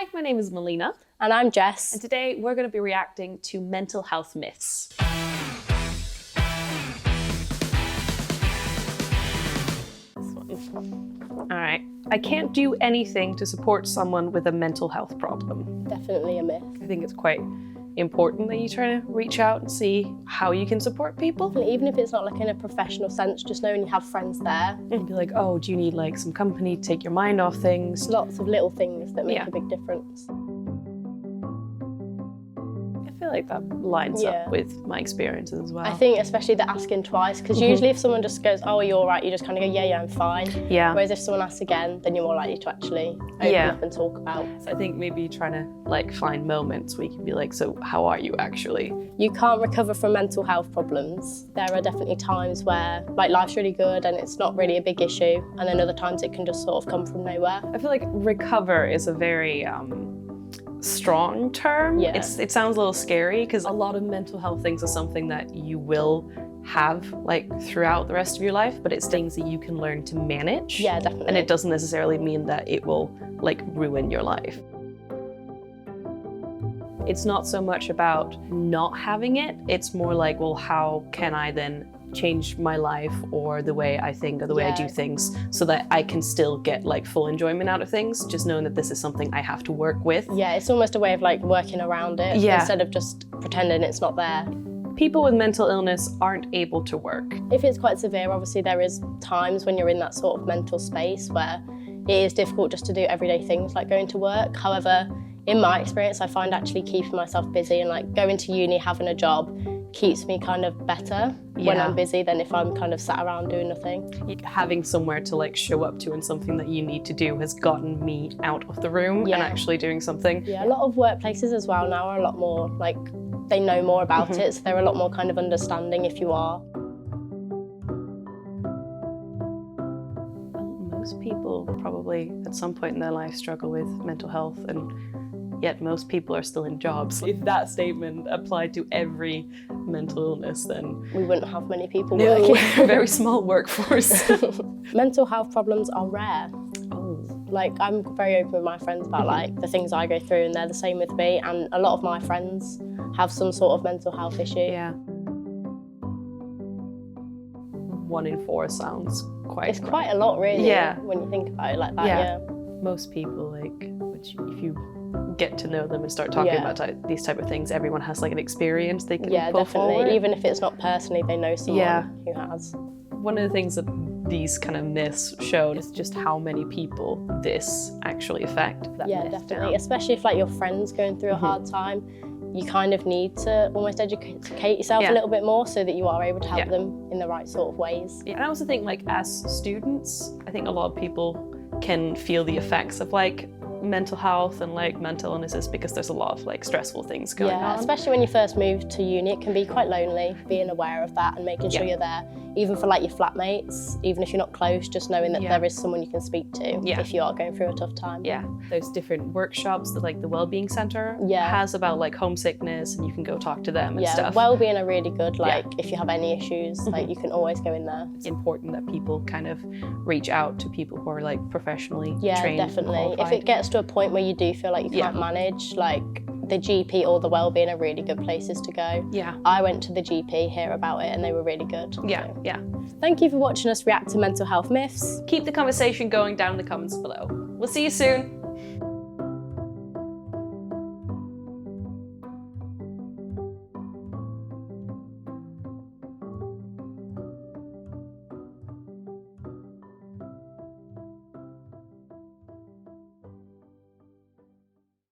Hi, my name is Malene. And I'm Jess. And today we're going to be reacting to mental health myths. All right. I can't do anything to support someone with a mental health problem. Definitely a myth. I think it's quite important that you try to reach out and see how you can support people. Even if it's not like in a professional sense, just knowing you have friends there. And be like, oh, do you need like some company to take your mind off things? Lots of little things that make a big difference. I feel like that lines up with my experiences as well. I think especially the asking twice, because usually if someone just goes, oh, are you all right? You just kind of go, yeah, I'm fine. Yeah. Whereas if someone asks again, then you're more likely to actually open up and talk about. So I think maybe trying to like find moments where you can be like, so how are you actually? You can't recover from mental health problems. There are definitely times where like life's really good and it's not really a big issue, and then other times it can just sort of come from nowhere. I feel like recover is a very strong term. Yeah. It sounds a little scary because a lot of mental health things are something that you will have like throughout the rest of your life, but it's things that you can learn to manage. Yeah, definitely. And it doesn't necessarily mean that it will like ruin your life. It's not so much about not having it, it's more like, well, how can I then change my life or the way I think or the way I do things so that I can still get like full enjoyment out of things, just knowing that this is something I have to work with. Yeah, it's almost a way of like working around it instead of just pretending it's not there. People with mental illness aren't able to work. If it's quite severe, obviously there is times when you're in that sort of mental space where it is difficult just to do everyday things like going to work. However, in my experience, I find actually keeping myself busy and like going to uni, having a job, keeps me kind of better when I'm busy than if I'm kind of sat around doing nothing. Having somewhere to like show up to and something that you need to do has gotten me out of the room and actually doing something. Yeah, a lot of workplaces as well now are a lot more like, they know more about it, so they're a lot more kind of understanding if you are. Most people probably at some point in their life struggle with mental health, and yet most people are still in jobs. If that statement applied to every mental illness, then we wouldn't have many people working. A very small workforce. Mental health problems are rare. Oh. Like, I'm very open with my friends about like the things I go through, and they're the same with me, and a lot of my friends have some sort of mental health issue. Yeah. 1 in 4 sounds quite... It's quite a lot, really, when you think about it like that, Most people, like, which if you get to know them and start talking about these type of things, everyone has like an experience they can pull forward. Even if it's not personally, they know someone who has. One of the things that these kind of myths showed is just how many people this actually affect. Yeah, definitely. Especially if like your friend's going through a hard time, you kind of need to almost educate yourself a little bit more so that you are able to help them in the right sort of ways. Yeah, and I also think like as students, I think a lot of people can feel the effects of like mental health and like mental illnesses because there's a lot of like stressful things going on. Yeah, especially when you first move to uni, it can be quite lonely, being aware of that and making sure you're there. Even for like your flatmates, even if you're not close, just knowing that there is someone you can speak to if you are going through a tough time. Yeah, there's different workshops that like the Wellbeing Centre has about like homesickness, and you can go talk to them and stuff. Wellbeing are really good, like if you have any issues, like you can always go in there. It's important that people kind of reach out to people who are like professionally trained. Yeah, definitely. If it gets to a point where you do feel like you can't manage, like the GP or the Wellbeing are really good places to go. Yeah. I went to the GP, hear about it, and they were really good. Yeah, yeah. Thank you for watching us react to mental health myths. Keep the conversation going down in the comments below. We'll see you soon.